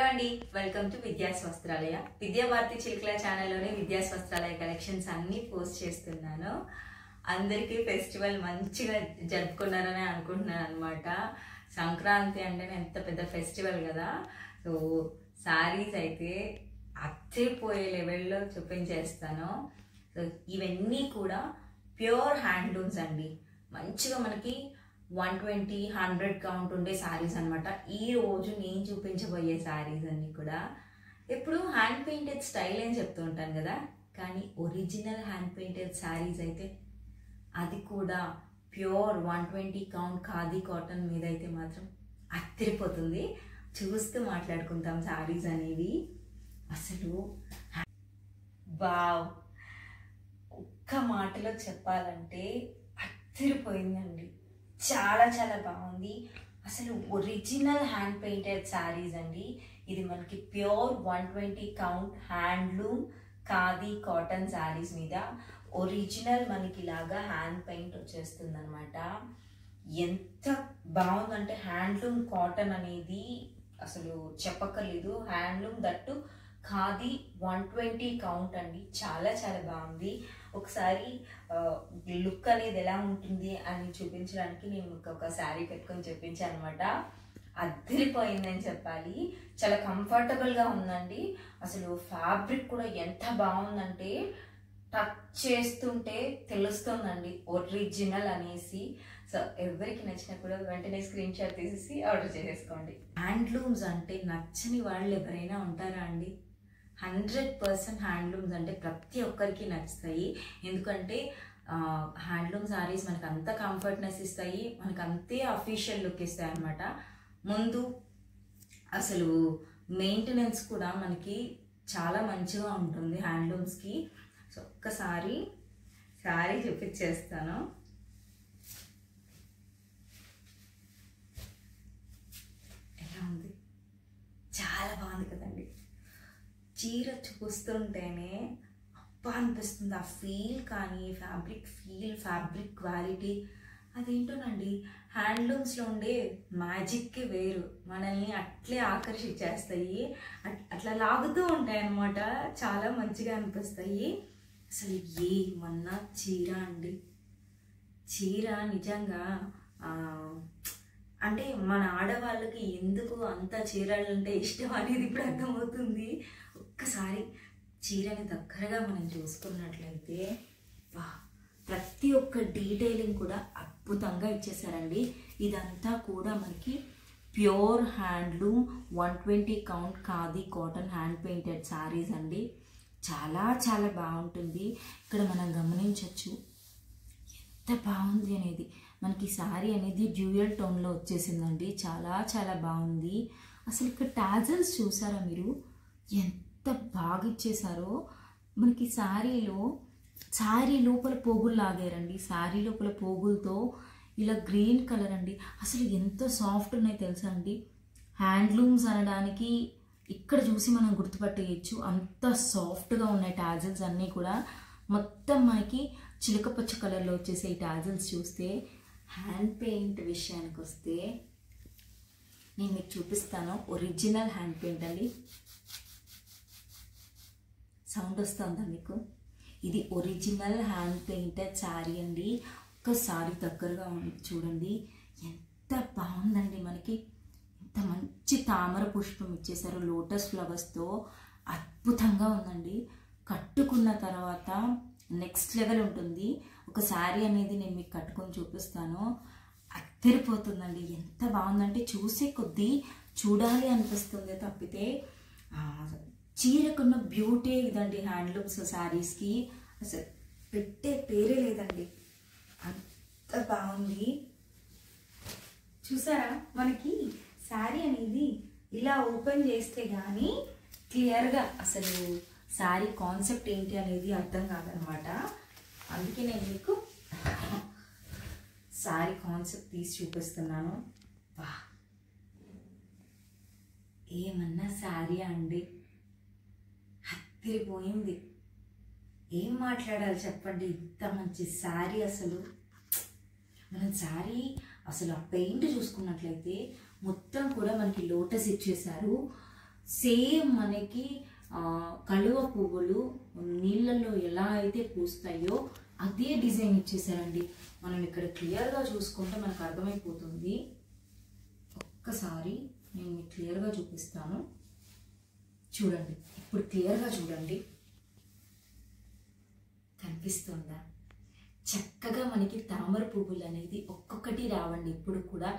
అండి welcome to Vidya's Vastralaya Vidyabharati Chilkala ఛానల్లోనే Vidya's Vastralaya collections అన్ని పోస్ట్ చేస్తున్నాను. అందరికీ ఫెస్టివల్ మంచిగా జరుపుకున్నారని అనుకుంటున్నాను అనమాట. సంక్రాంతి అంటే ఎంత పెద్ద ఫెస్టివల్ కదా. సో సారీస్ అయితే అత్తిపోయే లెవెల్లో చూపించేస్తాను. సో ఇవన్నీ కూడా ప్యూర్ హ్యాండ్లూమ్స్ అండి. మంచిగా మనకి 120, 100 కౌంట్ ఉండే సారీస్ అనమాట. ఈ రోజు నేను చూపించబోయే సారీస్ అన్నీ కూడా ఎప్పుడు హ్యాండ్ పెయింటెడ్ స్టైల్ అని చెప్తూ ఉంటాను కదా, కానీ ఒరిజినల్ హ్యాండ్ పెయింటెడ్ సారీస్ అయితే అది కూడా ప్యూర్ 120 కౌంట్ ఖాదీ కాటన్ మీద అయితే మాత్రం అత్తిరిపోతుంది. చూస్తూ మాట్లాడుకుంటాం సారీస్ అనేవి. అసలు వావ్, ఒక్క మాటలో చెప్పాలంటే అత్తిరిపోయిందండి. చాలా చాలా బాగుంది. అసలు ఒరిజినల్ హ్యాండ్ పెయింటెడ్ శారీస్ అండి. ఇది మనకి pure 120 count handloom khadi cotton saris మీద ఒరిజినల్ మనకి ఇలాగా హ్యాండ్ పెయింట్ వచ్చేస్తుంది అనమాట. ఎంత బాగుందంటే హ్యాండ్లూమ్ కాటన్ అనేది అసలు చెప్పక్కర్లేదు. హ్యాండ్లూమ్ దట్టు ఖాదీ 120 కౌంట్ అండి. చాలా చాలా బాగుంది. ఒకసారి లుక్ అనేది ఎలా ఉంటుంది అని చూపించడానికి నేను ఒక శారీ కట్టుకొని చూపించాను అనమాట. అదిరిపోయిందని చెప్పాలి. చాలా కంఫర్టబుల్గా ఉందండి. అసలు ఫ్యాబ్రిక్ కూడా ఎంత బాగుందంటే టచ్ చేస్తుంటే తెలుస్తుందండి ఒరిజినల్ అనేసి. సో ఎవరికి నచ్చినా కూడా వెంటనే స్క్రీన్ షాట్ తీసేసి ఆర్డర్ చేసేసుకోండి. హ్యాండ్లూమ్స్ అంటే నచ్చని వాళ్ళు ఎవరైనా ఉంటారా అండి? 100% హ్యాండ్లూమ్స్ అంటే ప్రతి ఒక్కరికి నచ్చుతాయి. ఎందుకంటే హ్యాండ్లూమ్ సారీస్ మనకు అంత కంఫర్ట్నెస్ ఇస్తాయి, మనకు అంతే అఫీషియల్ లుక్ ఇస్తాయి అన్నమాట. ముందు అసలు మెయింటెనెన్స్ కూడా మనకి చాలా మంచిగా ఉంటుంది హ్యాండ్లూమ్స్కి. సో ఒక్కసారి శారీ చూపించేస్తాను. ఎలా ఉంది? చాలా బాగుంది కదండి. చీర చూస్తుంటేనే అబ్బా అనిపిస్తుంది. ఆ ఫీల్ కానీ ఫ్యాబ్రిక్ ఫీల్, ఫ్యాబ్రిక్ క్వాలిటీ అదేంటోనండి. హ్యాండ్లూమ్స్లో ఉండే మ్యాజిక్కే వేరు. మనల్ని అట్లే ఆకర్షించేస్తాయి, అట్లా లాగుతూ ఉంటాయి అన్నమాట. చాలా మంచిగా అనిపిస్తాయి. అసలు ఏమన్నా చీర అండి. చీర నిజంగా అంటే మన ఆడవాళ్ళకి ఎందుకు అంత చీరలు అంటే ఇష్టం అనేది ఇప్పుడు అర్థమవుతుంది. ఒక్కసారి చీరని దగ్గరగా మనం చూసుకున్నట్లయితే వా, ప్రతి ఒక్క డీటెయిలింగ్ కూడా అద్భుతంగా ఇచ్చేసారండి. ఇదంతా కూడా మనకి pure handloom 120 count khadi cotton hand painted saris అండి. చాలా చాలా బాగుంటుంది. ఇక్కడ మనం గమనించవచ్చు ఎంత బాగుంది అనేది. మనకి శారీ అనేది డ్యూయల్ టోన్లో వచ్చేసిందండి. చాలా చాలా బాగుంది. అసలు ఇక్కడ టాజల్స్ చూసారా మీరు? ఎంత బాగా ఇచ్చేసారో. మనకి శారీ లోపల పోగులు లాగారండి. శారీ లోపల పోగులతో ఇలా గ్రీన్ కలర్ అండి. అసలు ఎంత సాఫ్ట్ ఉన్నాయి తెలుసా అండి. హ్యాండ్లూమ్స్ అనడానికి ఇక్కడ చూసి మనం గుర్తుపట్టేయచ్చు. అంత సాఫ్ట్గా ఉన్నాయి టాజల్స్ అన్నీ కూడా. మొత్తం మనకి చిలకపచ్చ కలర్లో వచ్చేసే ఈ టాజల్స్ చూస్తే. హ్యాండ్ పెయింట్ విషయానికి వస్తే నేను మీకు చూపిస్తాను. ఒరిజినల్ హ్యాండ్ పెయింట్ అండి. సౌండ్ వస్తుందా మీకు? ఇది ఒరిజినల్ హ్యాండ్ పెయింటెడ్ శారీ అండి. ఒక్కసారి దగ్గరగా చూడండి ఎంత బాగుందండి. మనకి ఎంత మంచి తామర పుష్పం ఇచ్చేసారు లోటస్ ఫ్లవర్స్తో. అద్భుతంగా ఉందండి. కట్టుకున్న తర్వాత నెక్స్ట్ లెవెల్ ఉంటుంది. ఒక శారీ అనేది నేను మీకు కట్టుకొని చూపిస్తాను. అద్దరిపోతుందండి. ఎంత బాగుందంటే చూసే కొద్దీ చూడాలి అనిపిస్తుంది తప్పితే చీరకున్న బ్యూటీ ఇదండి. హ్యాండ్లూమ్స్ శారీస్కి అసలు పెట్టే పేరే లేదండి. అంత బాగుంది. చూసారా? మనకి శారీ అనేది ఇలా ఓపెన్ చేస్తే కానీ క్లియర్గా అసలు శారీ కాన్సెప్ట్ ఏంటి అనేది అర్థం కాదనమాట. అందుకే నేను మీకు శారీ కాన్సెప్ట్ తీసి చూపిస్తున్నాను. వా, ఏమన్నా శారీ అండి. హత్తిరిపోయింది. ఏం మాట్లాడాలి చెప్పండి. ఇంత మంచి శారీ అసలు. మనం శారీ అసలు ఆ పెయింట్ చూసుకున్నట్లయితే మొత్తం కూడా మనకి లోటస్ ఇచ్చేసారు. సేమ్ మనకి కలువ పువ్వులు నీళ్ళల్లో ఎలా అయితే పూస్తాయో అదే డిజైన్ ఇచ్చేసారండి. మనం ఇక్కడ క్లియర్గా చూసుకుంటే మనకు అర్థమైపోతుంది. ఒక్కసారి నేను మీకు క్లియర్గా చూపిస్తాను, చూడండి. ఇప్పుడు క్లియర్గా చూడండి, కనిపిస్తుందా? చక్కగా మనకి తామర పువ్వులు అనేది ఒక్కొక్కటి రావండి, ఇప్పుడు కూడా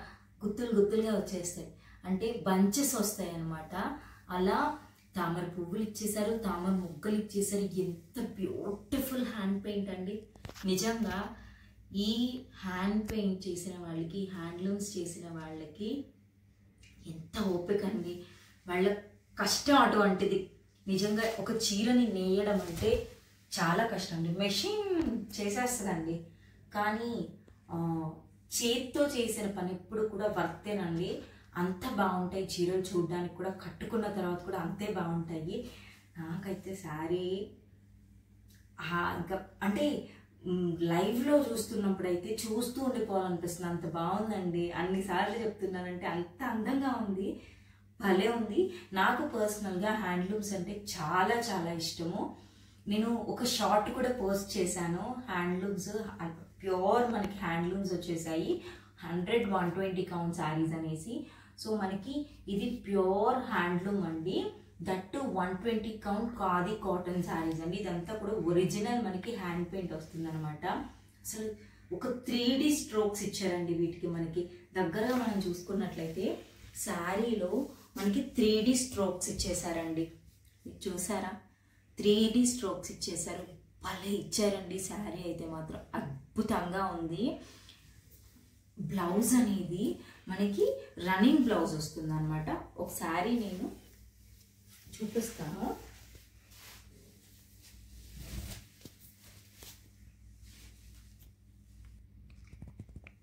గుత్తులు గుత్తులుగా వచ్చేస్తాయి, అంటే బంచెస్ వస్తాయి అన్నమాట. అలా తామర పువ్వులు ఇచ్చేసారు, తామర ముగ్గలు ఇచ్చేసారు. ఎంత బ్యూటిఫుల్ హ్యాండ్ పెయింట్ అండి. నిజంగా ఈ హ్యాండ్ పెయింట్ చేసిన వాళ్ళకి, హ్యాండ్లూమ్స్ చేసిన వాళ్ళకి ఎంత ఓపిక అండి. వాళ్ళ కష్టం అటువంటిది. నిజంగా ఒక చీరని నేయడం అంటే చాలా కష్టం అండి. మెషిన్ చేసేస్తుందండి, కానీ చేత్తో చేసిన పని ఎప్పుడు కూడా వర్తేనండి. అంత బాగుంటాయి చీరలు, చూడడానికి కూడా, కట్టుకున్న తర్వాత కూడా అంతే బాగుంటాయి. నాకైతే శారీ ఇంకా అంటే లైవ్లో చూస్తున్నప్పుడు అయితే చూస్తూ ఉండిపోవాలనిపిస్తుంది, అంత బాగుందండి. అన్నిసార్లు చెప్తున్నానంటే అంత అందంగా ఉంది, భలే ఉంది. నాకు పర్సనల్గా హ్యాండ్లూమ్స్ అంటే చాలా చాలా ఇష్టము. నేను ఒక షార్ట్ కూడా పోస్ట్ చేశాను, హ్యాండ్లూమ్స్ ప్యూర్ మనకి హ్యాండ్లూమ్స్ వచ్చేసాయి 100-120 కౌంట్ శారీస్ అనేసి. సో మనకి ఇది ప్యూర్ హ్యాండ్లూమ్ అండి, that 120 count khadi cotton saris అండి. ఇదంతా కూడా ఒరిజినల్ మనకి హ్యాండ్ పెయింట్ వస్తుంది అనమాట. అసలు ఒక 3D స్ట్రోక్స్ ఇచ్చారండి వీటికి. మనకి దగ్గరగా మనం చూసుకున్నట్లయితే శారీలో మనకి 3D స్ట్రోక్స్ ఇచ్చేసారండి. చూసారా? 3D స్ట్రోక్స్ ఇచ్చేసారు, భలే ఇచ్చారండి. శారీ అయితే మాత్రం అద్భుతంగా ఉంది. బ్లౌజ్ అనేది మనకి రన్నింగ్ బ్లౌజ్ వస్తుంది అనమాట. ఒకసారి నేను చూపిస్తాను.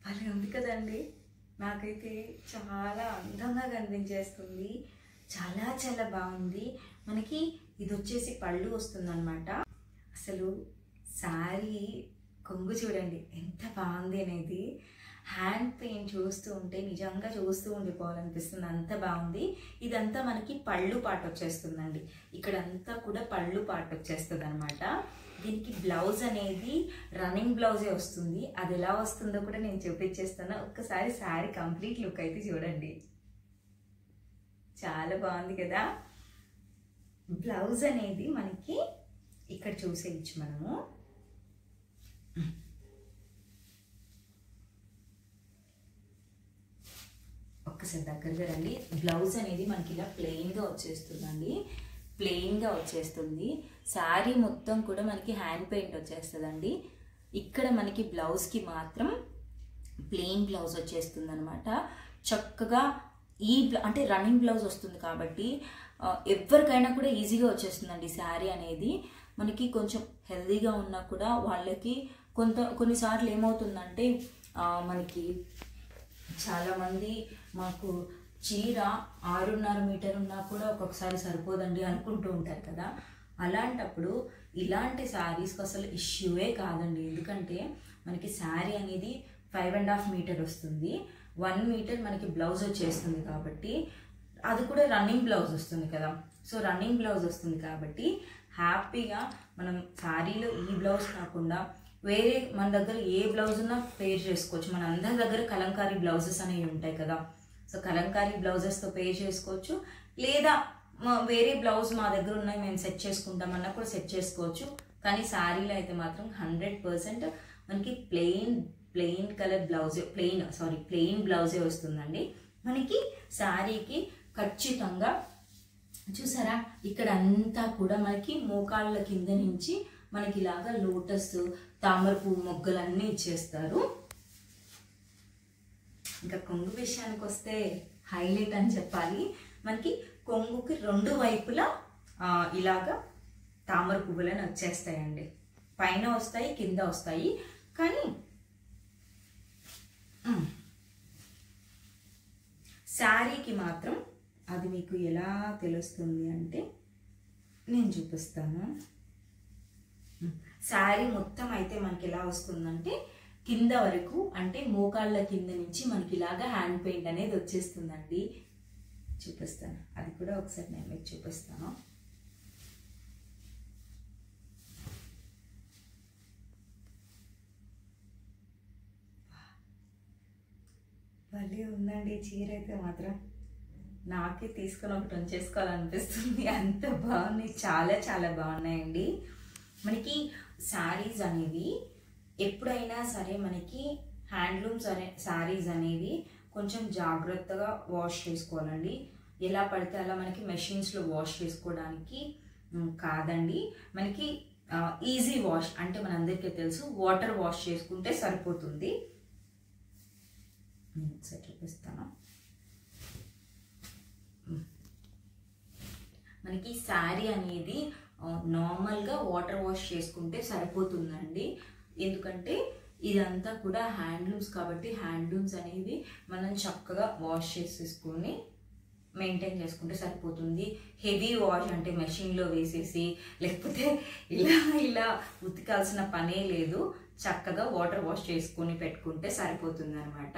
భలే ఉంది కదండి. నాకైతే చాలా అందంగా కనిపించేస్తుంది, చాలా చాలా బాగుంది. మనకి ఇది వచ్చేసి పళ్ళు వస్తుంది అనమాట. అసలు శారీ కొంగు చూడండి ఎంత బాగుంది అనేది. హ్యాండ్ పెయింట్ చూస్తూ ఉంటే నిజంగా చూస్తూ ఉండిపోవాలనిపిస్తుంది, అంత బాగుంది. ఇదంతా మనకి పళ్ళు పాట వచ్చేస్తుందండి, ఇక్కడంతా కూడా పళ్ళు పాట వచ్చేస్తుంది అనమాట. దీనికి బ్లౌజ్ అనేది రన్నింగ్ బ్లౌజే వస్తుంది. అది ఎలా వస్తుందో కూడా నేను చూపించేస్తాను. ఒక్కసారి శారీ కంప్లీట్ లుక్ అయితే చూడండి, చాలా బాగుంది కదా. బ్లౌజ్ అనేది మనకి ఇక్కడ చూసేయచ్చు మనము. ఒక్కసారి దగ్గరగా రండి. బ్లౌజ్ అనేది మనకి ఇలా ప్లెయిన్గా వచ్చేస్తుందండి, ప్లెయిన్గా వచ్చేస్తుంది. శారీ మొత్తం కూడా మనకి హ్యాండ్ పెయింట్ వచ్చేస్తుందండి. ఇక్కడ మనకి బ్లౌజ్కి మాత్రం ప్లెయిన్ బ్లౌజ్ వచ్చేస్తుంది అనమాట. చక్కగా ఈ అంటే రన్నింగ్ బ్లౌజ్ వస్తుంది కాబట్టి ఎవరికైనా కూడా ఈజీగా వచ్చేస్తుందండి శారీ అనేది. మనకి కొంచెం హెల్దీగా ఉన్నా కూడా వాళ్ళకి కొన్నిసార్లు ఏమవుతుందంటే మనకి చాలామంది మాకు చీర 6.5 మీటర్ ఉన్నా కూడా ఒక్కొక్కసారి సరిపోదండి అనుకుంటూ ఉంటారు కదా. అలాంటప్పుడు ఇలాంటి శారీస్కి అసలు ఇష్యూవే కాదండి. ఎందుకంటే మనకి శారీ అనేది 5.5 మీటర్ వస్తుంది, 1 మీటర్ మనకి బ్లౌజ్ వచ్చేస్తుంది కాబట్టి, అది కూడా రన్నింగ్ బ్లౌజ్ వస్తుంది కదా. సో రన్నింగ్ బ్లౌజ్ వస్తుంది కాబట్టి హ్యాపీగా మనం శారీలో ఈ బ్లౌజ్ కాకుండా వేరే మన దగ్గర ఏ బ్లౌజ్ ఉన్నా పేర్ చేసుకోవచ్చు. మన అందరి దగ్గర కలంకారీ బ్లౌజెస్ అనేవి ఉంటాయి కదా. సో కలంకారీ బ్లౌజెస్తో పేర్ చేసుకోవచ్చు, లేదా వేరే బ్లౌజ్ మా దగ్గర ఉన్నాయి మేము సెట్ చేసుకుంటామన్నా కూడా సెట్ చేసుకోవచ్చు. కానీ శారీలో అయితే మాత్రం 100% మనకి ప్లెయిన్ కలర్ బ్లౌజే, ప్లెయిన్ బ్లౌజే వస్తుందండి మనకి శారీకి. ఖచ్చితంగా చూసారా, ఇక్కడ అంతా కూడా మనకి మోకాళ్ళ కింద నుంచి మనకి ఇలాగా లోటస్, తామర పువ్వు మొగ్గలు అన్నీ ఇచ్చేస్తారు. ఇంకా కొంగు విషయానికి వస్తే హైలైట్ అని చెప్పాలి. మనకి కొంగుకి 2 వైపులా ఇలాగా తామర పువ్వులని వచ్చేస్తాయండి. పైన వస్తాయి, కింద వస్తాయి. కానీ శారీకి మాత్రం అది మీకు ఎలా తెలుస్తుంది అంటే నేను చూపిస్తాను. శారీ మొత్తం అయితే మనకి ఎలా వస్తుందంటే కింద వరకు, అంటే మోకాళ్ళ కింద నుంచి మనకి ఇలాగా హ్యాండ్ పెయింట్ అనేది వచ్చేస్తుందండి. చూపిస్తాను, అది కూడా ఒకసారి నేను మీకు చూపిస్తాను. భలే ఉందండి చీర అయితే మాత్రం. నాకే తీసుకొని ఒకటి ఉంచేసుకోవాలనిపిస్తుంది, అంత బాగున్నాయి, చాలా చాలా బాగున్నాయండి. మనకి శారీస్ అనేవి ఎప్పుడైనా సరే మనకి హ్యాండ్లూమ్స్ శారీస్ అనేవి కొంచెం జాగ్రత్తగా వాష్ చేసుకోవాలండి. ఎలా పడితే అలా మనకి మెషిన్స్లో వాష్ చేసుకోవడానికి కాదండి. మనకి ఈజీ వాష్ అంటే మనందరికీ తెలుసు, వాటర్ వాష్ చేసుకుంటే సరిపోతుంది. ఒకసారి చూపిస్తాను. మనకి శారీ అనేది నార్మల్గా వాటర్ వాష్ చేసుకుంటే సరిపోతుందండి. ఎందుకంటే ఇదంతా కూడా హ్యాండ్లూమ్స్ కాబట్టి హ్యాండ్లూమ్స్ అనేవి మనం చక్కగా వాష్ చేసేసుకొని మెయింటైన్ చేసుకుంటే సరిపోతుంది. హెవీ వాష్ అంటే మెషిన్లో వేసేసి లేకపోతే ఇలా ఉతికాల్సిన పనే లేదు, చక్కగా వాటర్ వాష్ చేసుకొని పెట్టుకుంటే సరిపోతుంది అనమాట.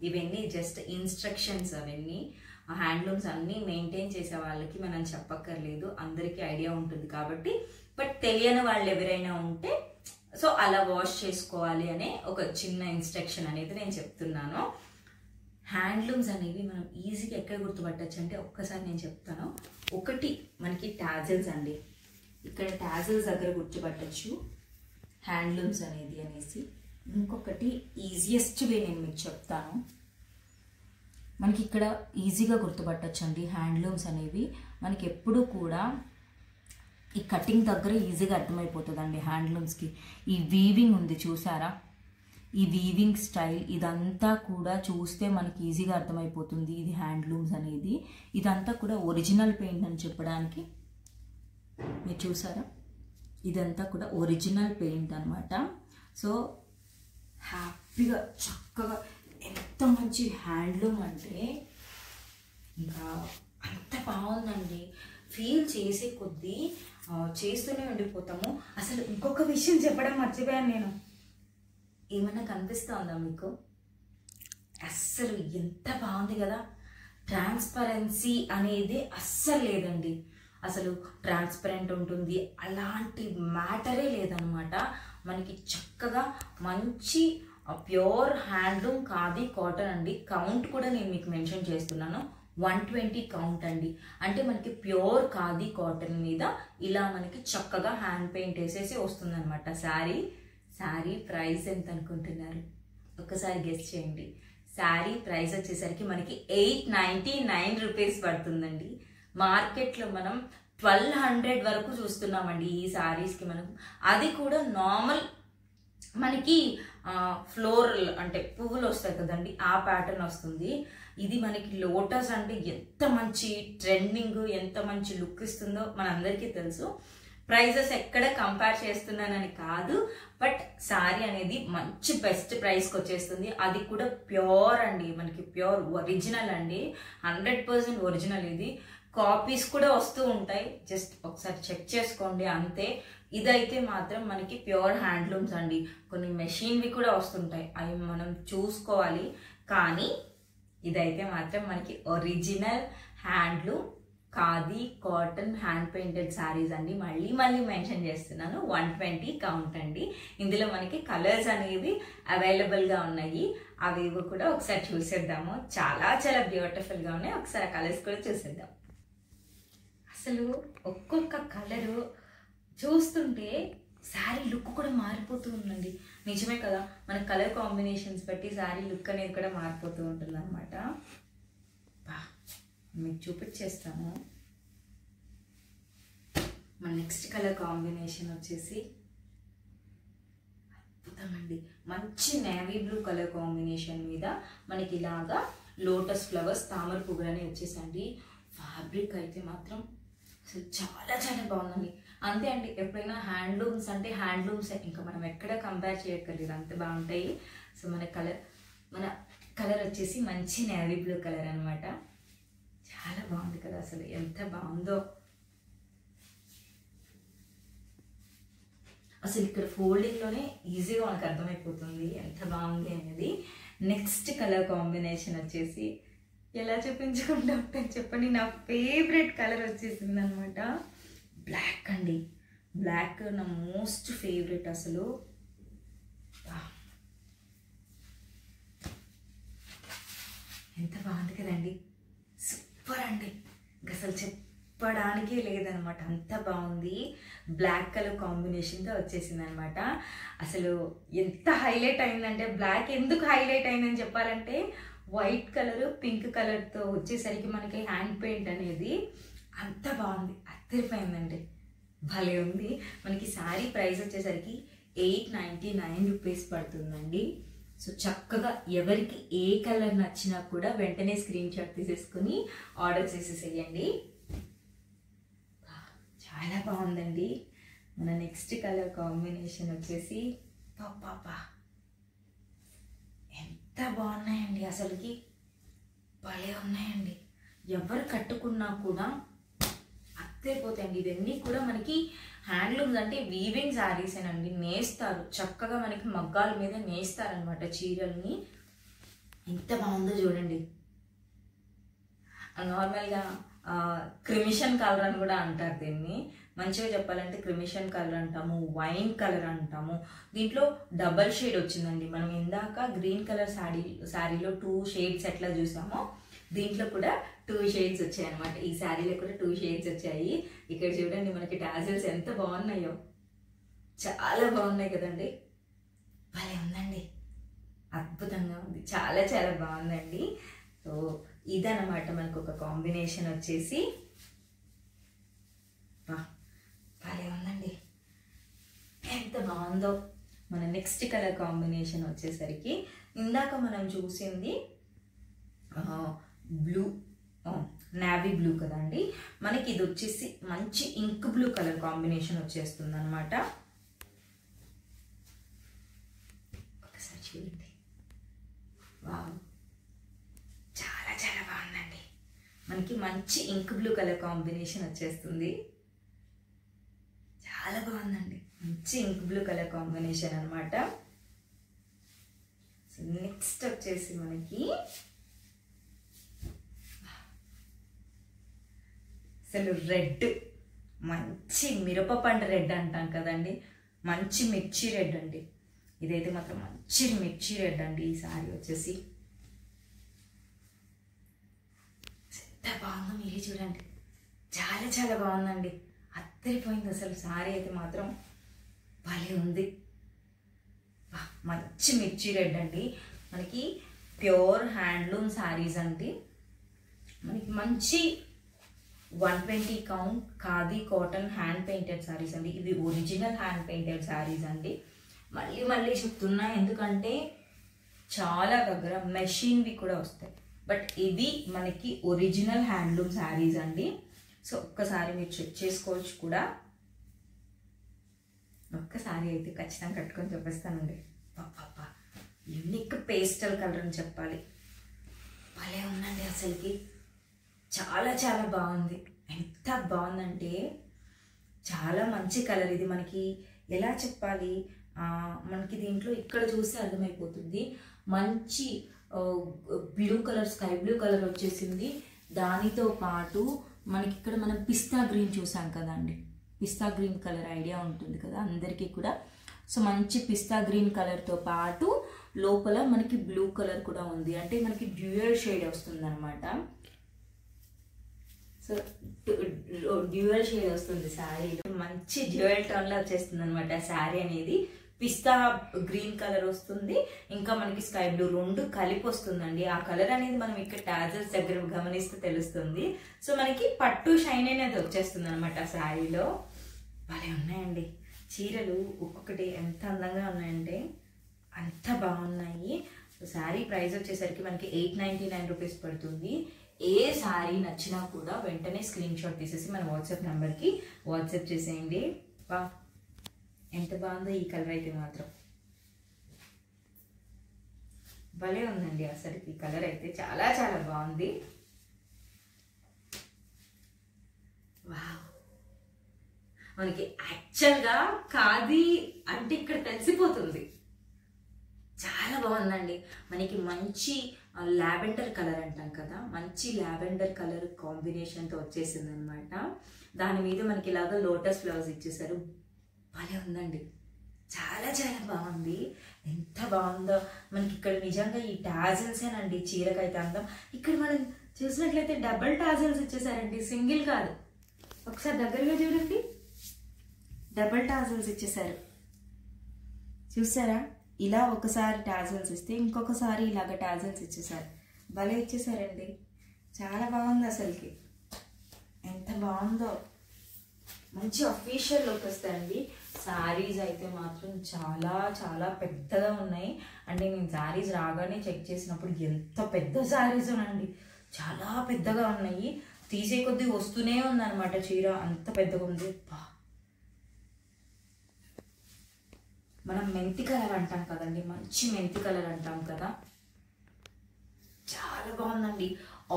ఇవన్నీ జస్ట్ ఇన్స్ట్రక్షన్స్, అవన్నీ హ్యాండ్లూమ్స్ అన్నీ మెయింటైన్ చేసే వాళ్ళకి మనం చెప్పక్కర్లేదు, అందరికీ ఐడియా ఉంటుంది కాబట్టి. బట్ తెలియని వాళ్ళు ఎవరైనా ఉంటే సో అలా వాష్ చేసుకోవాలి అనే ఒక చిన్న ఇన్స్ట్రక్షన్ అనేది నేను చెప్తున్నాను. హ్యాండ్లూమ్స్ అనేవి మనం ఈజీగా ఎక్కడ గుర్తుపట్టచ్చు అంటే ఒక్కసారి నేను చెప్తాను. ఒకటి మనకి టాజిల్స్ అండి, ఇక్కడ టాజిల్స్ దగ్గర గుర్తుపట్టచ్చు హ్యాండ్లూమ్స్ అనేది అనేసి. ఇంకొకటి ఈజియెస్ట్ వే నేను మీకు చెప్తాను, మనకి ఇక్కడ ఈజీగా గుర్తుపట్టచ్చు అండి హ్యాండ్లూమ్స్ అనేవి. మనకి ఎప్పుడు కూడా ఈ కటింగ్ దగ్గర ఈజీగా అర్థమైపోతుందండి హ్యాండ్లూమ్స్కి. ఈ వీవింగ్ ఉంది చూసారా, ఈ వీవింగ్ స్టైల్ ఇదంతా కూడా చూస్తే మనకి ఈజీగా అర్థమైపోతుంది ఇది హ్యాండ్లూమ్స్ అనేది. ఇదంతా కూడా ఒరిజినల్ పెయింట్ అని చెప్పడానికి మీరు చూసారా, ఇదంతా కూడా ఒరిజినల్ పెయింట్ అనమాట. సో హ్యాపీగా చక్కగా ఎంత మంచి హ్యాండ్లూమ్ అంటే ఇంకా అంత బాగుందండి. ఫీల్ చేసే కొద్దీ చేస్తూనే ఉండిపోతాము. అసలు ఇంకొక విషయం చెప్పడం మర్చిపోయాను నేను, ఏమైనా కనిపిస్తుందా మీకు? అస్సలు ఎంత బాగుంది కదా, ట్రాన్స్పరెన్సీ అనేది అస్సలు లేదండి. అసలు ట్రాన్స్పరెంట్ ఉంటుంది అలాంటి మ్యాటరే లేదనమాట. మనకి చక్కగా మంచి ప్యూర్ హ్యాండ్లూమ్ ఖాదీ కాటన్ అండి. కౌంట్ కూడా నేను మీకు మెన్షన్ చేస్తున్నాను, 120 కౌంట్ అండి. అంటే మనకి ప్యూర్ ఖాదీ కాటన్ మీద ఇలా మనకి చక్కగా హ్యాండ్ పెయింట్ వేసేసి వస్తుంది అనమాట శారీ ప్రైస్ ఎంత అనుకుంటున్నారు? ఒక్కసారి గెస్ చేయండి. శారీ ప్రైస్ వచ్చేసరికి మనకి 899 రూపీస్ పడుతుందండి. మార్కెట్లో మనం 1200 వరకు చూస్తున్నామండి ఈ శారీస్కి మనం. అది కూడా నార్మల్ మనకి ఫ్లోరల్ అంటే పువ్వులు వస్తాయి కదండి, ఆ ప్యాటర్న్ వస్తుంది. ఇది మనకి లోటస్ అంటే ఎంత మంచి ట్రెండింగ్, ఎంత మంచి లుక్ ఇస్తుందో మనందరికీ తెలుసు. ప్రైజెస్ ఎక్కడ కంపేర్ చేస్తున్నానని కాదు, బట్ శారీ అనేది మంచి బెస్ట్ ప్రైస్కి వచ్చేస్తుంది. అది కూడా ప్యూర్ అండి, మనకి ప్యూర్ ఒరిజినల్ అండి, 100% ఒరిజినల్. ఇది కాపీస్ కూడా వస్తూ ఉంటాయి, జస్ట్ ఒకసారి చెక్ చేసుకోండి అంతే. ఇదైతే మాత్రం మనకి ప్యూర్ హ్యాండ్లూమ్స్ అండి. కొన్ని మెషిన్వి కూడా వస్తుంటాయి, అవి మనం చూసుకోవాలి. కానీ ఇదైతే మాత్రం మనకి original handloom khadi cotton hand painted saris అండి. మళ్ళీ మెన్షన్ చేస్తున్నాను, 120 కౌంట్ అండి. ఇందులో మనకి కలర్స్ అనేవి అవైలబుల్గా ఉన్నాయి, అవి కూడా ఒకసారి చూసేద్దాము. చాలా చాలా బ్యూటిఫుల్గా ఉన్నాయి, ఒకసారి ఆ కలర్స్ కూడా చూసేద్దాం. అసలు ఒక్కొక్క కలరు చూస్తుంటే శారీ లుక్ కూడా మారిపోతూ ఉందండి. నిజమే కదా, మన కలర్ కాంబినేషన్స్ బట్టి శారీ లుక్ అనేది కూడా మారిపోతూ ఉంటుంది అనమాట. మీకు చూపించేస్తాను. మన నెక్స్ట్ కలర్ కాంబినేషన్ వచ్చేసి అద్భుతమండి, మంచి నేవీ బ్లూ కలర్ కాంబినేషన్ మీద మనకి ఇలాగా లోటస్ ఫ్లవర్స్ తామర పువ్వులని వచ్చేసండి. ఫ్యాబ్రిక్ అయితే మాత్రం అసలు చాలా చాలా బాగుందండి. అంతే అండి, ఎప్పుడైనా హ్యాండ్లూమ్స్ అంటే హ్యాండ్లూమ్స్ ఇంకా మనం ఎక్కడ కంపేర్ చేయక్కర్లేదు, అంత బాగుంటాయి. సో మన కలర్ వచ్చేసి మంచి నేవీ బ్లూ కలర్ అనమాట. చాలా బాగుంది కదా, అసలు ఎంత బాగుందో. అసలు ఇక్కడ ఫోల్డింగ్లోనే ఈజీగా మనకు అర్థమైపోతుంది ఎంత బాగుంది అనేది. నెక్స్ట్ కలర్ కాంబినేషన్ వచ్చేసి ఎలా చూపించుకుంటా ఉంటాను చెప్పండి. నా ఫేవరెట్ కలర్ వచ్చేసింది అనమాట. బ్లాక్ అండి. బ్లాక్ నా మోస్ట్ ఫేవరెట్ అసలు. ఎంత బాగుంది కదండి, సూపర్ అండి. అసలు చెప్పడానికే లేదనమాట, అంత బాగుంది. బ్లాక్ కలర్ కాంబినేషన్తో వచ్చేసింది అనమాట. అసలు ఎంత హైలైట్ అయిందంటే, బ్లాక్ ఎందుకు హైలైట్ అయిందని చెప్పాలంటే, వైట్ కలర్ పింక్ కలర్తో వచ్చేసరికి మనకి హ్యాండ్ పెయింట్ అనేది అంత బాగుంది, అద్దరిపోయిందండి, భలే ఉంది. మనకి శారీ ప్రైస్ వచ్చేసరికి 899 రూపీస్ పడుతుందండి. సో చక్కగా ఎవరికి ఏ కలర్ నచ్చినా కూడా వెంటనే స్క్రీన్ షాట్ తీసేసుకుని ఆర్డర్ చేసేసేయండి. చాలా బాగుందండి. మన నెక్స్ట్ కలర్ కాంబినేషన్ వచ్చేసి పాపా ఎంత బాగున్నాయండి, అసలుకి భలే ఉన్నాయండి. ఎవరు కట్టుకున్నా కూడా అత్తైపోతాయండి. ఇవన్నీ కూడా మనకి హ్యాండ్లూమ్స్ అంటే వీవింగ్ శారీసేనండి, నేస్తారు చక్కగా, మనకి మగ్గాల మీద నేస్తారనమాట చీరల్ని. ఎంత బాగుందో చూడండి. నార్మల్గా క్రిమిషన్ కలర్ అని కూడా అంటారు దీన్ని. మంచిగా చెప్పాలంటే క్రిమిషన్ కలర్ అంటాము, వైన్ కలర్ అంటాము. దీంట్లో డబల్ షేడ్ వచ్చిందండి. మనం ఇందాక గ్రీన్ కలర్ శారీలో 2 షేడ్స్ ఎట్లా చూసామో, దీంట్లో కూడా 2 షేడ్స్ వచ్చాయి అనమాట. ఈ శారీలో కూడా 2 షేడ్స్ వచ్చాయి. ఇక్కడ చూడండి మనకి టాజిల్స్ ఎంత బాగున్నాయో, చాలా బాగున్నాయి కదండి. భలే ఉందండి, అద్భుతంగా ఉంది, చాలా చాలా బాగుందండి. సో ఇదన్నమాట మనకు ఒక కాంబినేషన్ వచ్చేసి. భలే ఉందండి, ఎంత బాగుందో. మన నెక్స్ట్ కలర్ కాంబినేషన్ వచ్చేసరికి ఇందాక మనం చూసింది బ్లూ, నావీ బ్లూ కదండి. మనకి ఇది వచ్చేసి మంచి ఇంక్ బ్లూ కలర్ కాంబినేషన్ వచ్చేస్తుంది అనమాట. ఒకసారి చూడండి, వావ్, చాలా చాలా బాగుందండి. మనకి మంచి ఇంక్ బ్లూ కలర్ కాంబినేషన్ వచ్చేస్తుంది. చాలా బాగుందండి, మంచి ఇంక్ బ్లూ కలర్ కాంబినేషన్ అనమాట. సో నెక్స్ట్ వచ్చేసి మనకి అసలు రెడ్, మంచి మిరపపండు రెడ్ అంటాం కదండి, మంచి మిర్చి రెడ్ అండి. ఇదైతే మాత్రం మంచి మిర్చి రెడ్ అండి. ఈ శారీ వచ్చేసి ఎంత బాగుందో మీరే చూడండి, చాలా చాలా బాగుందండి, అద్దరిపోయింది అసలు. శారీ అయితే మాత్రం భలే ఉంది. మంచి మిర్చి రెడ్ అండి. మనకి ప్యూర్ హ్యాండ్లూమ్ శారీస్ అండి. మనకి మంచి 120 count khadi cotton hand painted saris అండి. ఇవి ఒరిజినల్ హ్యాండ్ పెయింటెడ్ శారీస్ అండి. మళ్ళీ మళ్ళీ చెప్తున్నా, ఎందుకంటే చాలా దగ్గర మెషిన్వి కూడా వస్తాయి, బట్ ఇవి మనకి ఒరిజినల్ హ్యాండ్లూమ్ శారీస్ అండి. సో ఒక్కసారి మీరు చెక్ చేసుకోవచ్చు కూడా. ఒక్కసారి అయితే ఖచ్చితంగా కట్టుకొని చూపిస్తానండి. పాపా యూనిక్ పేస్టల్ కలర్ అని చెప్పాలి, భలే ఉందండి అసలుకి, చాలా చాలా బాగుంది. ఎంత బాగుందంటే చాలా మంచి కలర్ ఇది. మనకి ఎలా చెప్పాలి, మనకి దీంట్లో ఇక్కడ చూస్తే అర్థమైపోతుంది. మంచి blue colour, sky blue colour వచ్చేసింది. దానితో పాటు మనకి ఇక్కడ మనం పిస్తా గ్రీన్ చూసాం కదండి, పిస్తా గ్రీన్ కలర్ ఐడియా ఉంటుంది కదా అందరికీ కూడా. సో మంచి పిస్తా గ్రీన్ కలర్తో పాటు లోపల మనకి బ్లూ కలర్ కూడా ఉంది, అంటే మనకి డ్యూయల్ షేడ్ వస్తుంది అనమాట. సో డ్యూయల్ షేడ్ వస్తుంది శారీలో, మంచి డ్యూయల్ టోన్లో వచ్చేస్తుంది అనమాట శారీ అనేది. పిస్తా గ్రీన్ కలర్ వస్తుంది, ఇంకా మనకి స్కై బ్లూ, 2 కలిపి వస్తుందండి. ఆ కలర్ అనేది మనం ఇక్కడ టాజల్స్ దగ్గర గమనిస్తే తెలుస్తుంది. సో మనకి పట్టు షైన్ అనేది వచ్చేస్తుంది అనమాట శారీలో. భలే ఉన్నాయండి చీరలు, ఒక్కొక్కటి ఎంత అందంగా ఉన్నాయంటే అంత బాగున్నాయి. సో శారీ ప్రైస్ వచ్చేసరికి మనకి 899 రూపీస్ పడుతుంది. ఏ శారీ నచ్చినా కూడా వెంటనే స్క్రీన్ షాట్ తీసేసి మన వాట్సాప్ నెంబర్కి వాట్సాప్ చేసేయండి. ఎంత బాగుందో ఈ కలర్ అయితే మాత్రం, భలే ఉందండి అసలు. ఈ కలర్ అయితే చాలా చాలా బాగుంది. వావ్, మనకి యాక్చువల్గా ఖాదీ అంటే ఇక్కడ తెలిసిపోతుంది. చాలా బాగుందండి. మనకి మంచి లావెండర్ కలర్ అంటాం కదా, మంచి లావెండర్ కలర్ కాంబినేషన్తో వచ్చేసింది అనమాట. దాని మీద మనకి ఇలాగ లోటస్ ఫ్లవర్స్ ఇచ్చేసారు. భలే ఉందండి, చాలా చాలా బాగుంది. ఎంత బాగుందో మనకి ఇక్కడ. నిజంగా ఈ టాజిల్సేనండి చీరకైతే అందం. ఇక్కడ మనం చూసినట్లయితే డబుల్ టాజిల్స్ ఇచ్చేసారండి, సింగిల్ కాదు. ఒకసారి దగ్గరగా చూడండి, డబుల్ టాజిల్స్ ఇచ్చేసారు. చూసారా, ఇలా ఒకసారి టాజిల్స్ ఇస్తే ఇంకొకసారి ఇలాగ టాజిల్స్ ఇచ్చేసారు. భలే ఇచ్చేసారండి, చాలా బాగుంది అసలుకి. ఎంత బాగుందో, మంచి అఫీషియల్ లుక్ వస్తాయండి. శారీస్ అయితే మాత్రం చాలా చాలా పెద్దగా ఉన్నాయి. అంటే నేను శారీస్ రాగానే చెక్ చేసినప్పుడు ఎంత పెద్ద శారీస్ అండి, చాలా పెద్దగా ఉన్నాయి. తీసే కొద్దీ వస్తూనే ఉందన్నమాట చీర, అంత పెద్దగా ఉంది. మనం మెంతి కలర్ అంటాం కదండి, మంచి మెంతి కలర్ అంటాం కదా, చాలా బాగుందండి.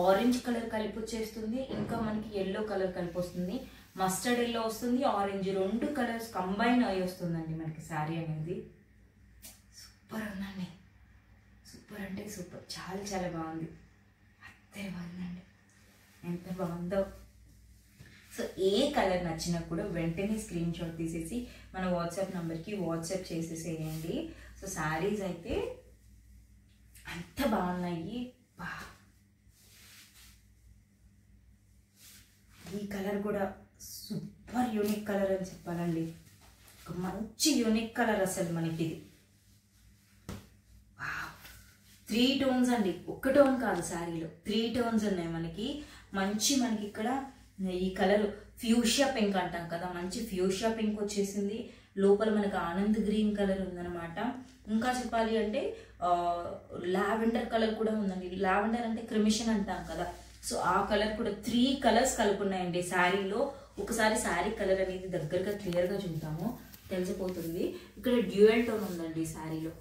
ఆరెంజ్ కలర్ కలిపి వచ్చేస్తుంది, ఇంకా మనకి ఎల్లో కలర్ కలిపి వస్తుంది, మస్టర్డ్ ఎల్లో వస్తుంది, ఆరెంజ్, 2 కలర్స్ కంబైన్ అయ్యి వస్తుందండి మనకి శారీ అనేది. సూపర్ ఉందండి, సూపర్ అంటే సూపర్, చాలా చాలా బాగుంది. అంతే బాగుందండి, ఎంత బాగుందో. సో ఏ కలర్ నచ్చినా కూడా వెంటనే స్క్రీన్ షాట్ తీసేసి మన వాట్సాప్ నెంబర్కి వాట్సాప్ చేసేసేయండి. సో శారీస్ అయితే అంత బాగున్నాయి. ఈ కలర్ కూడా సూపర్ యూనిక్ కలర్ అని చెప్పాలండి, ఒక మంచి యూనిక్ కలర్ అసలు మనకి ఇది. 3 టోన్స్ అండి, 1 టోన్ కాదు, శారీలో 3 టోన్స్ ఉన్నాయి మనకి. మనకి ఇక్కడ ఈ కలర్ ఫ్యూషియా పింక్ అంటాం కదా, మంచి ఫ్యూషియా పింక్ వచ్చేసింది. లోపల మనకు ఆనంద్ గ్రీన్ కలర్ ఉందన్నమాట. ఇంకా చెప్పాలి అంటే లావెండర్ కలర్ కూడా ఉందండి. లావెండర్ అంటే క్రిమిషన్ అంటాం కదా, సో ఆ కలర్ కూడా 3 కలర్స్ కలుపున్నాయండి శారీలో. ఒకసారి శారీ కలర్ అనేది దగ్గరగా క్లియర్గా చూద్దాము, తెలిసిపోతుంది. ఇక్కడ డ్యూయల్ టోన్ ఉందండి శారీలో,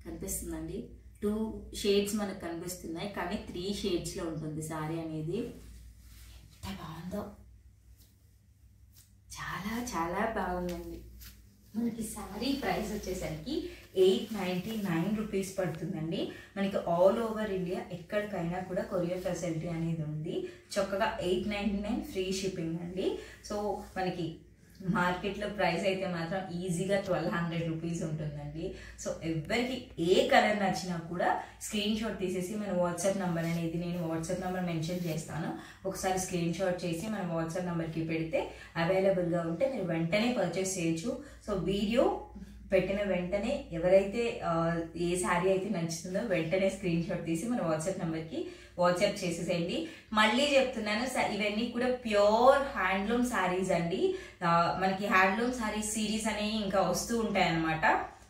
కనిపిస్తుందండి. 2 షేడ్స్ మనకు కనిపిస్తున్నాయి, కానీ 3 షేడ్స్లో ఉంటుంది శారీ అనేది. ఎంత బాగుందో, చాలా చాలా బాగుందండి. మనకి శారీ ప్రైస్ వచ్చేసరికి 899 రూపీస్ పడుతుందండి. మనకి ఆల్ ఓవర్ ఇండియా ఎక్కడికైనా కూడా కొరియర్ ఫెసిలిటీ అనేది ఉంది. చక్కగా 899 ఫ్రీ షిప్పింగ్ అండి. సో మనకి మార్కెట్లో ప్రైస్ అయితే మాత్రం ఈజీగా 1200 రూపీస్ ఉంటుందండి. సో ఎవరికి ఏ కలర్ నచ్చినా కూడా స్క్రీన్ షాట్ తీసేసి మన వాట్సాప్ నెంబర్ అనేది, నేను వాట్సాప్ నెంబర్ మెన్షన్ చేస్తాను, ఒకసారి స్క్రీన్ షాట్ చేసి మన వాట్సాప్ నెంబర్కి పెడితే అవైలబుల్గా ఉంటే మీరు వెంటనే పర్చేస్ చేయొచ్చు. సో వీడియో పెట్టిన వెంటనే ఎవరైతే ఏ శారీ అయితే నచ్చుతుందో వెంటనే స్క్రీన్ షాట్ తీసి మన వాట్సాప్ నెంబర్కి వాట్సాప్ చేసేసేయండి. మళ్ళీ చెప్తున్నాను, ఇవన్నీ కూడా ప్యూర్ హ్యాండ్లూమ్ శారీస్ అండి. మనకి హ్యాండ్లూమ్ శారీస్ సిరీస్ అనేవి ఇంకా వస్తూ ఉంటాయి అన్నమాట.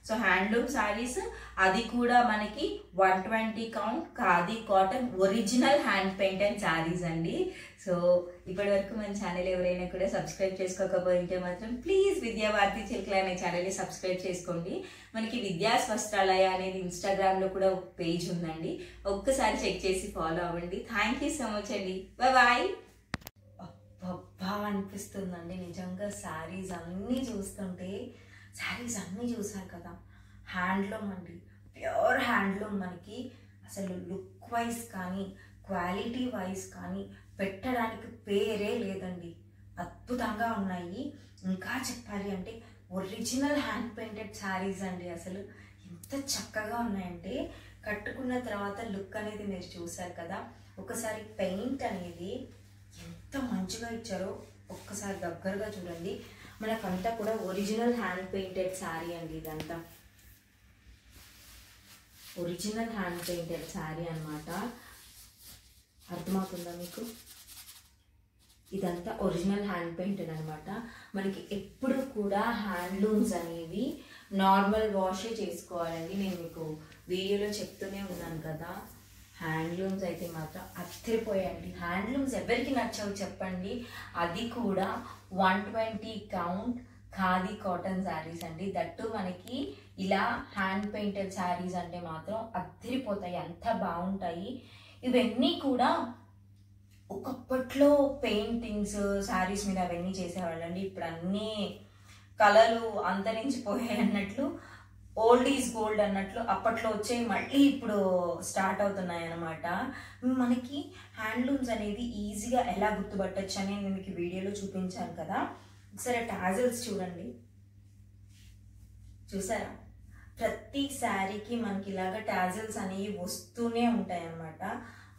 సో హ్యాండ్లూమ్ శారీస్, అది కూడా మనకి 120 count khadi cotton original hand painted saris అండి. సో ఇప్పటి వరకు మన ఛానల్ ఎవరైనా కూడా సబ్స్క్రైబ్ చేసుకోకపోతే మాత్రం ప్లీజ్ విద్యాభారతి చిల్కల అనే ఛానల్ని సబ్స్క్రైబ్ చేసుకోండి. మనకి విద్యాస్ వస్త్రాలయ అనేది ఇన్స్టాగ్రామ్లో కూడా ఒక పేజ్ ఉందండి, ఒక్కసారి చెక్ చేసి ఫాలో అవ్వండి. థ్యాంక్ యూ సో మచ్ అండి, బాయ్. అబ్బా అనిపిస్తుందండి నిజంగా. శారీస్ అన్నీ చూసారు కదా, హ్యాండ్లూమ్ అండి, ప్యూర్ హ్యాండ్లూమ్. మనకి అసలు లుక్ వైజ్ కానీ క్వాలిటీ వైజ్ కానీ పెట్టడానికి పేరే లేదండి, అద్భుతంగా ఉన్నాయి. ఇంకా చెప్పాలి అంటే ఒరిజినల్ హ్యాండ్ పెయింటెడ్ శారీస్ అండి. అసలు ఎంత చక్కగా ఉన్నాయంటే కట్టుకున్న తర్వాత లుక్ అనేది మీరు చూసారు కదా. ఒకసారి పెయింట్ అనేది ఎంత మంచిగా ఇచ్చారో ఒక్కసారి దగ్గరగా చూడండి. మనకంతా కూడా ఒరిజినల్ హ్యాండ్ పెయింటెడ్ శారీ అండి, ఇదంతా ఒరిజినల్ హ్యాండ్ పెయింటెడ్ శారీ అన్నమాట. అర్థమవుతుందా మీకు? ఇదంతా ఒరిజినల్ హ్యాండ్ పెయింటెడ్ అనమాట. మనకి ఎప్పుడు కూడా హ్యాండ్లూమ్స్ అనేవి నార్మల్ వాషే చేసుకోవాలండి. నేను మీకు వీడియోలో చెప్తూనే ఉన్నాను కదా, హ్యాండ్లూమ్స్ అయితే మాత్రం అత్తిరిపోయాయండి. హ్యాండ్లూమ్స్ ఎవరికి నచ్చవు చెప్పండి, అది కూడా 120 కౌంట్ ఖాదీ కాటన్ శారీస్ అండి. దట్టు మనకి ఇలా హ్యాండ్ పెయింటెడ్ శారీస్ అంటే మాత్రం అత్తిరిపోతాయి, అంత బాగుంటాయి. ఇవన్నీ కూడా ఒకప్పట్లో పెయింటింగ్స్ శారీస్ మీద అవన్నీ చేసేవాళ్ళండి. ఇప్పుడు అన్నీ కళలు అంతరించిపోయాయి అన్నట్లు ఓల్డ్ ఈజ్ గోల్డ్ అన్నట్లు అప్పట్లో వచ్చే మళ్ళీ ఇప్పుడు స్టార్ట్ అవుతున్నాయి అన్నమాట. మనకి హ్యాండ్లూమ్స్ అనేది ఈజీగా ఎలా గుర్తుపట్టచ్చు అని నేను మీకు వీడియోలో చూపించాను కదా. ఒకసారి టాజిల్స్ చూడండి, చూసారా? ప్రతి శారీకి మనకి ఇలాగ టాజిల్స్ అనేవి వస్తూనే ఉంటాయి అన్నమాట.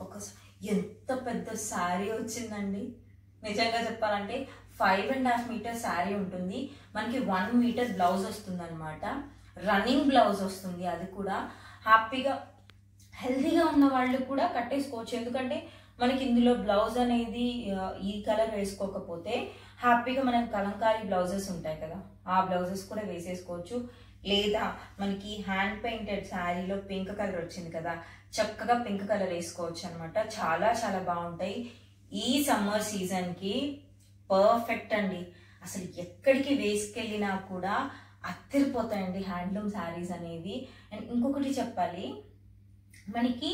ఒకసారి ఎంత పెద్ద శారీ వచ్చిందండి, నిజంగా చెప్పాలంటే 5.5 మీటర్ శారీ ఉంటుంది. మనకి 1 మీటర్ బ్లౌజ్ వస్తుంది అనమాట. రన్నింగ్ బ్లౌజ్ వస్తుంది. అది కూడా హ్యాపీగా హెల్తీగా ఉన్న వాళ్ళు కూడా కట్టేసుకోవచ్చు. ఎందుకంటే మనకి ఇందులో బ్లౌజ్ అనేది ఈ కలర్ వేసుకోకపోతే హ్యాపీగా మనకి కలంకారీ బ్లౌజెస్ ఉంటాయి కదా, ఆ బ్లౌజెస్ కూడా వేసేసుకోవచ్చు. లేదా మనకి హ్యాండ్ పెయింటెడ్ శారీలో పింక్ కలర్ వచ్చింది కదా, చక్కగా పింక్ కలర్ వేసుకోవచ్చు అనమాట. చాలా చాలా బాగుంటాయి. ఈ సమ్మర్ సీజన్కి పర్ఫెక్ట్ అండి. అసలు ఎక్కడికి వేసుకెళ్ళినా కూడా అత్తిరిపోతాయండి హ్యాండ్లూమ్ శారీస్ అనేవి. అండ్ ఇంకొకటి చెప్పాలి, మనకి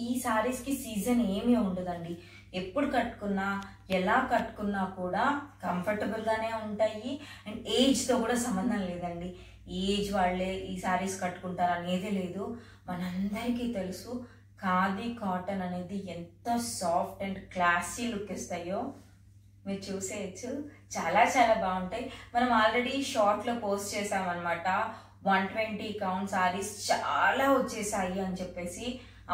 ఈ శారీస్కి సీజన్ ఏమీ ఉండదండి. ఎప్పుడు కట్టుకున్నా ఎలా కట్టుకున్నా కూడా కంఫర్టబుల్గానే ఉంటాయి. అండ్ ఏజ్తో కూడా సంబంధం లేదండి. ఏజ్ వాళ్ళే ఈ శారీస్ కట్టుకుంటారు అనేది లేదు. మనందరికీ తెలుసు ఖాదీ కాటన్ అనేది ఎంత సాఫ్ట్ అండ్ క్లాసీ లుక్ ఇస్తాయో మీరు చూసేయచ్చు. చాలా చాలా బాగుంటాయి. మనం ఆల్రెడీ షార్ట్లో పోస్ట్ చేసామన్నమాట. 120 కౌంట్ శారీస్ చాలా వచ్చేసాయి అని చెప్పేసి.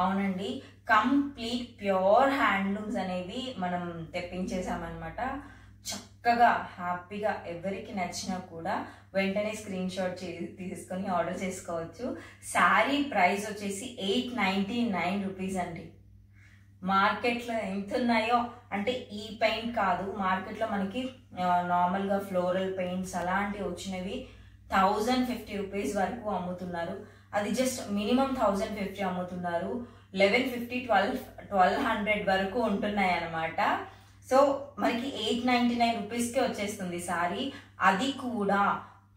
అవునండి, కంప్లీట్ ప్యూర్ హ్యాండ్లూమ్స్ అనేవి మనం తెప్పించేసామన్నమాట. చక్కగా హ్యాపీగా ఎవరికి నచ్చినా కూడా వెంటనే స్క్రీన్ షాట్ తీసుకొని ఆర్డర్ చేసుకోవచ్చు. శారీ ప్రైస్ వచ్చేసి 899 రూపీస్ అండి. మార్కెట్లో ఎంత ఉన్నాయో అంటే ఈ పెయింట్ కాదు, మార్కెట్లో మనకి నార్మల్గా ఫ్లోరల్ పెయింట్స్ అలాంటివి వచ్చినవి 1050 రూపీస్ వరకు అమ్ముతున్నారు. అది జస్ట్ మినిమం 1050 అమ్ముతున్నారు. 1150 1200 వరకు ఉంటున్నాయి అన్నమాట. సో మనకి 899 రూపీస్కే వచ్చేస్తుంది సారీ. అది కూడా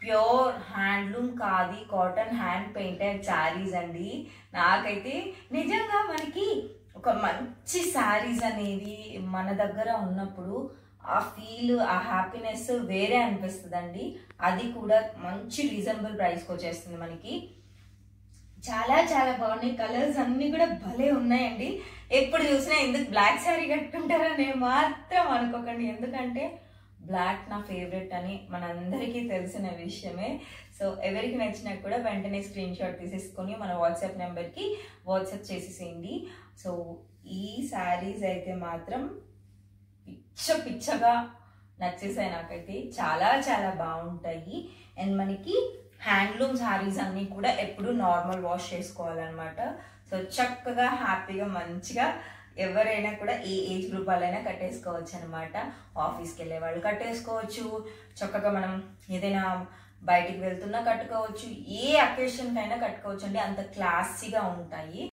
pure handloom khadi cotton hand painted saris అండి. నాకైతే నిజంగా మనకి ఒక మంచి శారీస్ అనేవి మన దగ్గర ఉన్నప్పుడు ఆ ఫీల్, ఆ హ్యాపీనెస్ వేరే అనిపిస్తుందండి. అది కూడా మంచి రీజనబుల్ ప్రైస్కి వచ్చేస్తుంది మనకి. చాలా చాలా బాగున్నాయి. కలర్స్ అన్నీ కూడా భలే ఉన్నాయండి. ఎప్పుడు చూసినా ఎందుకు బ్లాక్ శారీ కట్టుకుంటారని మాత్రం అనుకోకండి, ఎందుకంటే బ్లాక్ నా ఫేవరెట్ అని మనందరికీ తెలిసిన విషయమే. సో ఎవరికి నచ్చినా కూడా వెంటనే స్క్రీన్ షాట్ తీసేసుకొని మన వాట్సాప్ నెంబర్కి వాట్సాప్ చేసేసేయండి. సో ఈ శారీస్ అయితే మాత్రం పిచ్చగా నచ్చేసాయి నాకైతే. చాలా చాలా బాగుంటాయి. అండ్ మనకి హ్యాండ్లూమ్ శారీస్ అన్నీ కూడా ఎప్పుడు నార్మల్ వాష్ చేసుకోవాలన్నమాట. సో చక్కగా హ్యాపీగా మంచిగా ఎవరైనా కూడా ఏ ఏజ్ గ్రూప్ వాళ్ళైనా కట్టేసుకోవచ్చు అనమాట. ఆఫీస్కి వెళ్ళే వాళ్ళు కట్టేసుకోవచ్చు, చక్కగా మనం ఏదైనా బయటికి వెళ్తున్నా కట్టుకోవచ్చు, ఏ అకేషన్కైనా కట్టుకోవచ్చు అండి. అంత క్లాసీగా ఉంటాయి.